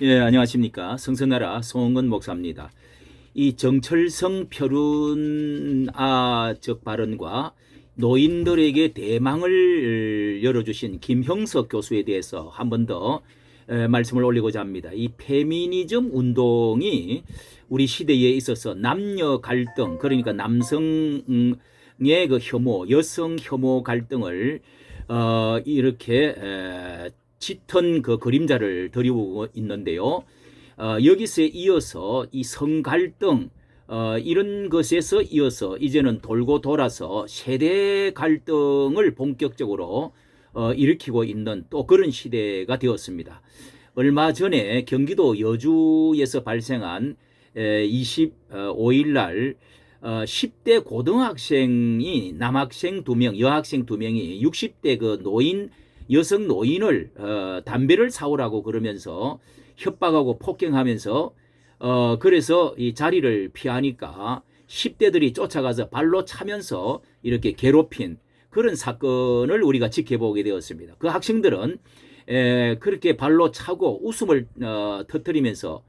예, 안녕하십니까. 성서나라 송은건 목사입니다. 이 정철성 표준아적 발언과 노인들에게 대망을 열어주신 김형석 교수에 대해서 한 번 더 말씀을 올리고자 합니다. 이 페미니즘 운동이 우리 시대에 있어서 남녀 갈등, 그러니까 남성의 그 혐오, 여성 혐오 갈등을 이렇게 짙은 그 그림자를 드리고 있는데요. 여기서 이어서 이 성갈등 이런 것에서 이어서 이제는 돌고 돌아서 세대 갈등을 본격적으로 일으키고 있는 또 그런 시대가 되었습니다. 얼마 전에 경기도 여주에서 발생한 25일 날 10대 고등학생이 남학생 2명, 여학생 2명이 60대 그 여성 노인을 담배를 사오라고 그러면서 협박하고 폭행하면서 그래서 이 자리를 피하니까 10대들이 쫓아가서 발로 차면서 이렇게 괴롭힌 그런 사건을 우리가 지켜보게 되었습니다. 그 학생들은 그렇게 발로 차고 웃음을 터뜨리면서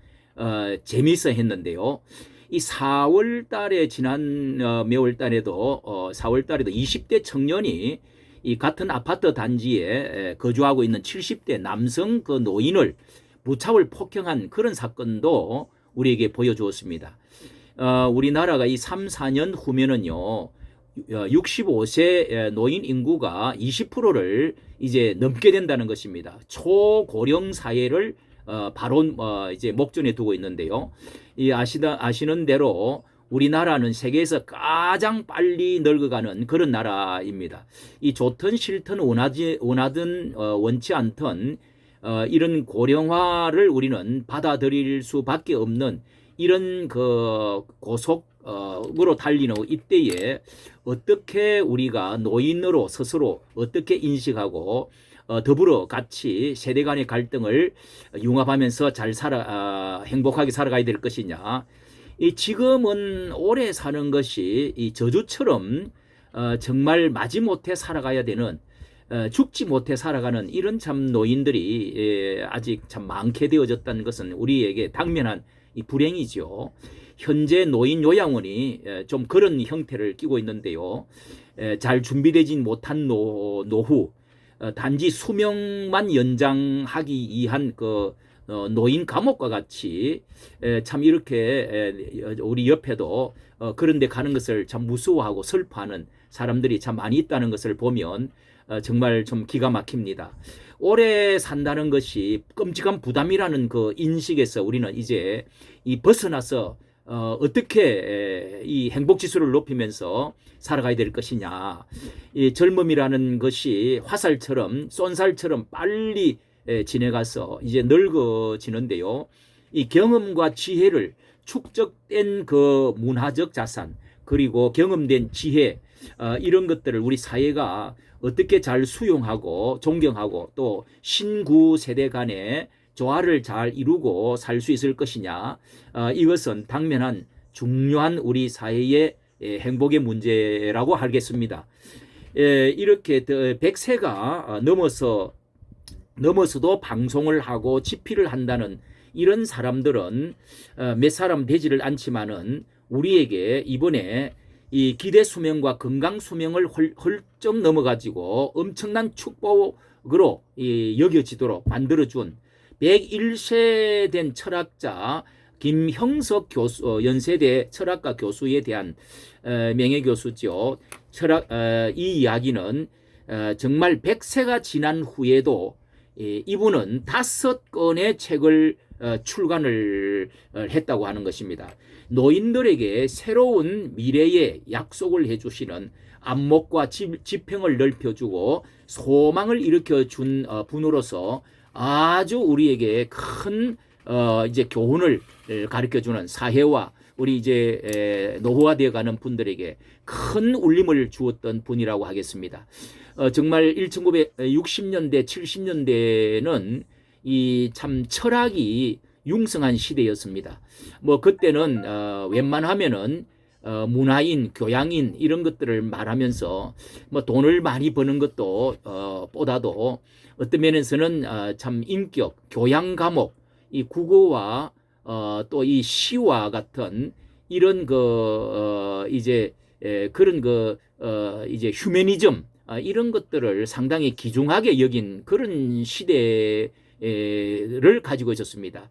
재미있어 했는데요. 이 4월 달에 지난 매월 달에도 4월 달에도 20대 청년이 이 같은 아파트 단지에 거주하고 있는 70대 남성 그 노인을 무차별 폭행한 그런 사건도 우리에게 보여주었습니다. 우리나라가 이 3, 4년 후면은요, 65세 노인 인구가 20%를 이제 넘게 된다는 것입니다. 초고령 사회를 바로 이제 목전에 두고 있는데요. 이 아시는 대로 우리나라는 세계에서 가장 빨리 늙어가는 그런 나라입니다. 이 좋든 싫든 원하든 원치 않든 이런 고령화를 우리는 받아들일 수밖에 없는 이런 그 고속으로 달리는 이때에 어떻게 우리가 노인으로 스스로 어떻게 인식하고 더불어 같이 세대 간의 갈등을 융합하면서 잘 행복하게 살아가야 될 것이냐. 지금은 오래 사는 것이 이 저주처럼 정말 마지못해 살아가야 되는 죽지 못해 살아가는 이런 참 노인들이 아직 참 많게 되어졌다는 것은 우리에게 당면한 이 불행이죠. 현재 노인 요양원이 좀 그런 형태를 띠고 있는데요. 잘 준비되진 못한 노후, 단지 수명만 연장하기 위한 그 노인 감옥과 같이 참 이렇게 우리 옆에도 그런 데 가는 것을 참 무서워하고 슬퍼하는 사람들이 참 많이 있다는 것을 보면 정말 좀 기가 막힙니다. 오래 산다는 것이 끔찍한 부담이라는 그 인식에서 우리는 이제 이 벗어나서 어떻게 이 행복 지수를 높이면서 살아가야 될 것이냐. 이 젊음이라는 것이 화살처럼 쏜살처럼 빨리 지내가서 이제 늙어지는데요. 이 경험과 지혜를 축적된 그 문화적 자산 그리고 경험된 지혜 이런 것들을 우리 사회가 어떻게 잘 수용하고 존경하고 또 신구 세대 간의 조화를 잘 이루고 살 수 있을 것이냐. 이것은 당면한 중요한 우리 사회의 행복의 문제라고 하겠습니다. 이렇게 100세가 넘어서도 방송을 하고 집필을 한다는 이런 사람들은 몇 사람 되지를 않지만은 우리에게 이번에 이 기대 수명과 건강 수명을 훌쩍 넘어가지고 엄청난 축복으로 여겨지도록 만들어준 101세 된 철학자 김형석 교수, 연세대 철학과 교수에 대한 명예교수죠. 이 이야기는 정말 100세가 지난 후에도 이분은 5건의 책을 출간을 했다고 하는 것입니다. 노인들에게 새로운 미래의 약속을 해주시는 안목과 지평을 넓혀주고 소망을 일으켜준 분으로서 아주 우리에게 큰 이제 교훈을 가르쳐주는 사회와 우리 이제 노후화되어가는 분들에게 큰 울림을 주었던 분이라고 하겠습니다. 정말 1960년대, 70년대는 이 참 철학이 융성한 시대였습니다. 뭐 그때는 웬만하면은 문화인, 교양인 이런 것들을 말하면서 뭐 돈을 많이 버는 것도 보다도 어떤 면에서는 참 인격, 교양 과목 이 국어와 또 이 시와 같은 이런 이제 그런 이제 휴머니즘 이런 것들을 상당히 귀중하게 여긴 그런 시대를 가지고 있었습니다.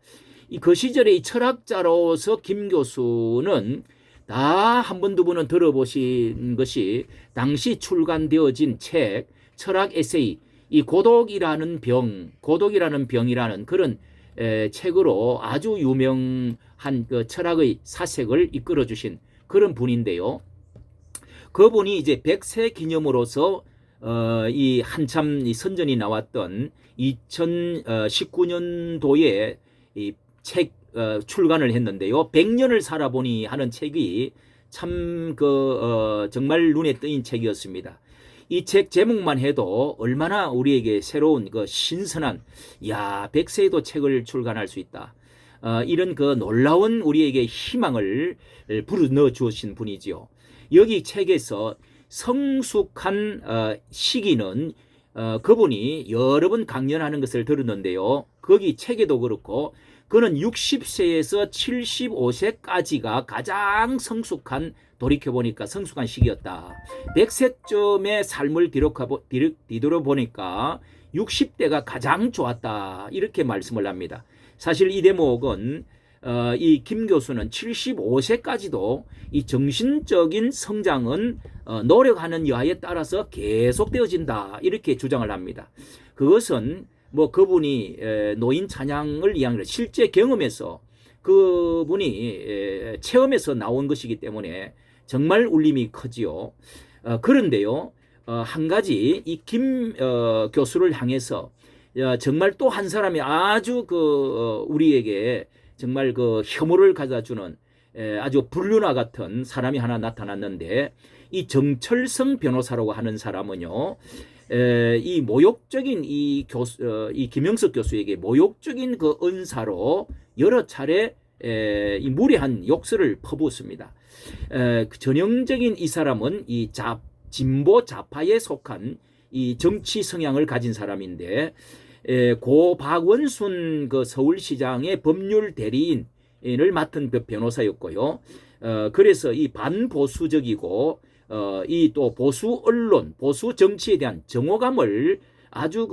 그 시절에 이 철학자로서 김 교수는 다 한 번, 두 번은 들어보신 것이 당시 출간되어진 책, 철학 에세이, 이 고독이라는 병이라는 그런 책으로 아주 유명한 그 철학의 사색을 이끌어 주신 그런 분인데요. 그분이 이제 100세 기념으로서 이 한참 이 선전이 나왔던 2019년도에 이 책 출간을 했는데요. 100년을 살아보니 하는 책이 참 정말 눈에 띄는 책이었습니다. 이 책 제목만 해도 얼마나 우리에게 새로운 신선한 100세에도 책을 출간할 수 있다. 이런 놀라운 우리에게 희망을 불어넣어 주신 분이지요. 여기 책에서 성숙한 시기는 그분이 여러 번 강연하는 것을 들었는데요. 거기 책에도 그렇고 그는 60세에서 75세까지가 가장 성숙한 돌이켜보니까 성숙한 시기였다. 100세쯤의 삶을 뒤돌아보니까 60대가 가장 좋았다. 이렇게 말씀을 합니다. 사실 이 대목은 이 김 교수는 75세까지도 이 정신적인 성장은 노력하는 여하에 따라서 계속되어진다. 이렇게 주장을 합니다. 그것은 그분이 노인 찬양을 이야기를 실제 경험에서 그분이 체험에서 나온 것이기 때문에 정말 울림이 크지요. 그런데요, 한 가지 이 김 교수를 향해서 정말 또 한 사람이 아주 우리에게 정말 혐오를 가져주는 아주 불륜화 같은 사람이 하나 나타났는데 이 정철성 변호사라고 하는 사람은요, 이 모욕적인 이 김영석 교수에게 모욕적인 은사로 여러 차례 이 무례한 욕설을 퍼부었습니다. 전형적인 이 사람은 이 진보 좌파에 속한 이 정치 성향을 가진 사람인데 고 박원순 서울시장의 법률 대리인을 맡은 변호사였고요. 그래서 이 반보수적이고 이 또 보수 언론, 보수 정치에 대한 정오감을 아주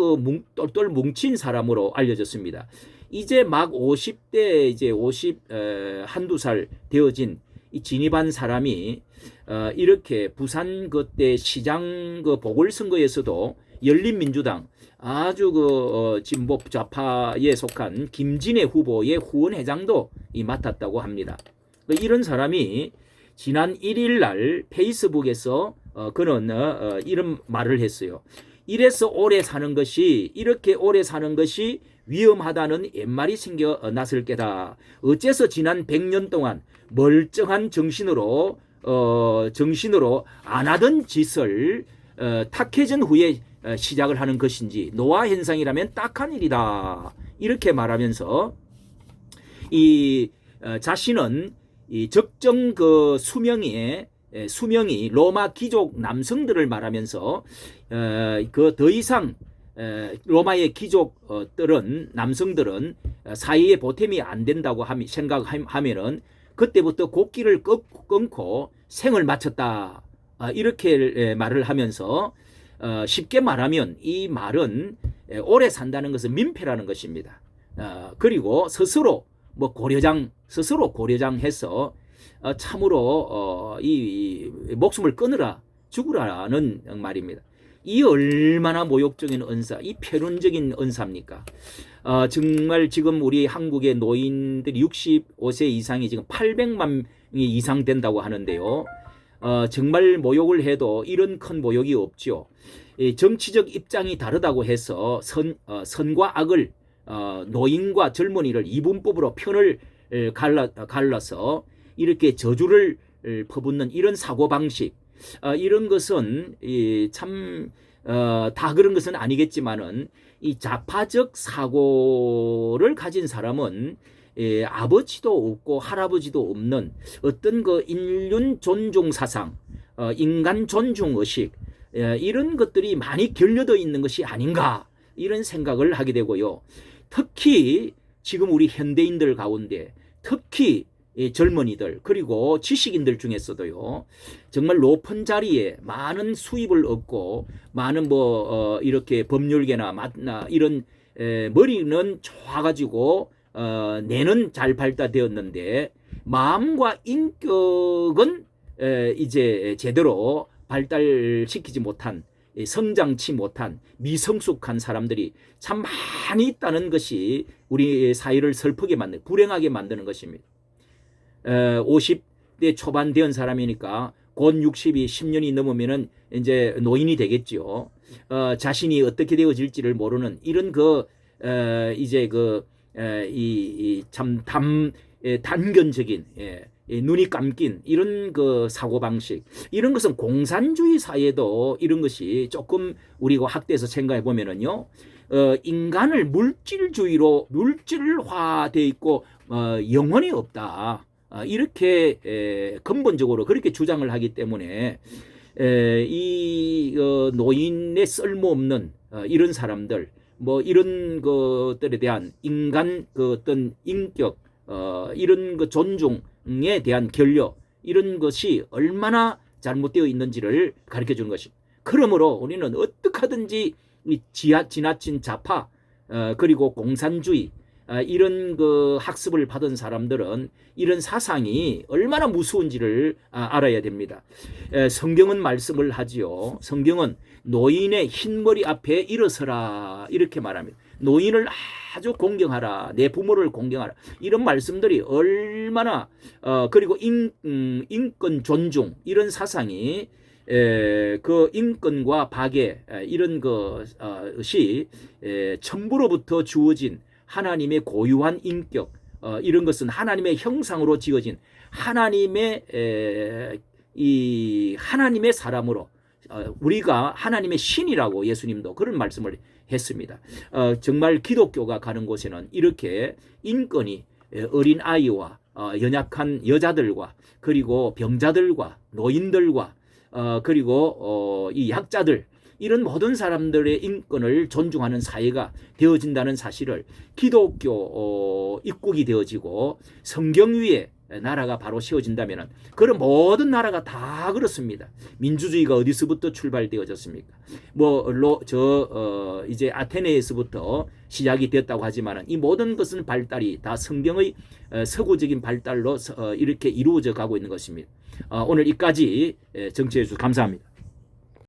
똘똘 뭉친 사람으로 알려졌습니다. 이제 막 50대 이제 51~2 살 되어진 이 진입한 사람이 이렇게 부산 그때 시장 보궐선거에서도 열린민주당 아주 진보 좌파에 속한 김진애 후보의 후원회장도 맡았다고 합니다. 이런 사람이 지난 1일 날 페이스북에서 그는 이런 말을 했어요. 이래서 이렇게 오래 사는 것이 위험하다는 옛말이 생겨났을 게다. 어째서 지난 100년 동안 멀쩡한 정신으로 안 하던 짓을 탁해진 후에 시작을 하는 것인지 노화 현상이라면 딱한 일이다. 이렇게 말하면서 이 자신은 이 적정 수명이 로마 귀족 남성들을 말하면서 더 이상 로마의 귀족들은 남성들은 사회에 보탬이 안 된다고 생각하면은 그때부터 곡기를 끊고 생을 마쳤다. 이렇게 말을 하면서 쉽게 말하면 이 말은 오래 산다는 것은 민폐라는 것입니다. 그리고 스스로 고려장해서 참으로 이 목숨을 끊으라 죽으라는 말입니다. 이 얼마나 모욕적인 은사, 이 패륜적인 은사입니까? 정말 지금 우리 한국의 노인들이 65세 이상이 지금 800만 이상 된다고 하는데요. 정말 모욕을 해도 이런 큰 모욕이 없죠. 정치적 입장이 다르다고 해서 선과 악을 노인과 젊은이를 이분법으로 편을 갈라서 이렇게 저주를 퍼붓는 이런 사고방식, 이런 것은 참 다 그런 것은 아니겠지만은 이 좌파적 사고를 가진 사람은 아버지도 없고 할아버지도 없는 어떤 인륜 존중 사상, 인간 존중 의식, 이런 것들이 많이 결여되어 있는 것이 아닌가 이런 생각을 하게 되고요. 특히 지금 우리 현대인들 가운데 특히 젊은이들 그리고 지식인들 중에서도요 정말 높은 자리에 많은 수입을 얻고 많은 이렇게 법률계나 이런 머리는 좋아가지고 뇌는 잘 발달되었는데 마음과 인격은 이제 제대로 발달시키지 못한 성장치 못한 미성숙한 사람들이 참 많이 있다는 것이 우리 사회를 슬프게 만드는 불행하게 만드는 것입니다. 50대 초반 된 사람이니까 곧 60이 10년이 넘으면은 이제 노인이 되겠죠. 자신이 어떻게 되어질지를 모르는 이런 이제 참 단견적인 눈이 감긴 이런 사고방식 이런 것은 공산주의 사회도 이런 것이 조금 우리가 학대에서 생각해 보면은요 인간을 물질화돼 있고 영혼이 없다 이렇게 근본적으로 그렇게 주장을 하기 때문에 이 노인의 쓸모없는 이런 사람들 이런 것들에 대한 인간 어떤 인격 이런 존중에 대한 결여 이런 것이 얼마나 잘못되어 있는지를 가르쳐 주는 것입니다. 그러므로 우리는 어떻게 하든지 지나친 좌파 그리고 공산주의 이런 학습을 받은 사람들은 이런 사상이 얼마나 무서운지를 알아야 됩니다. 성경은 말씀을 하지요. 성경은 노인의 흰머리 앞에 일어서라 이렇게 말합니다. 노인을 아주 공경하라. 내 부모를 공경하라. 이런 말씀들이 얼마나 그리고 인권 존중 이런 사상이 그 인권과 박애 이런 것이 천부로부터 주어진 하나님의 고유한 인격 이런 것은 하나님의 형상으로 지어진 하나님의 사람으로 우리가 하나님의 신이라고 예수님도 그런 말씀을 했습니다. 정말 기독교가 가는 곳에는 이렇게 인권이 어린 아이와 연약한 여자들과 그리고 병자들과 노인들과 그리고 이 약자들 이런 모든 사람들의 인권을 존중하는 사회가 되어진다는 사실을 기독교 입국이 되어지고 성경 위에 나라가 바로 세워진다면 그런 모든 나라가 다 그렇습니다. 민주주의가 어디서부터 출발되어졌습니까? 이제 아테네에서부터 시작이 됐다고 하지만 이 모든 것은 발달이 다 성경의 서구적인 발달로 이렇게 이루어져 가고 있는 것입니다. 오늘 이까지 정치해 주셔서 감사합니다.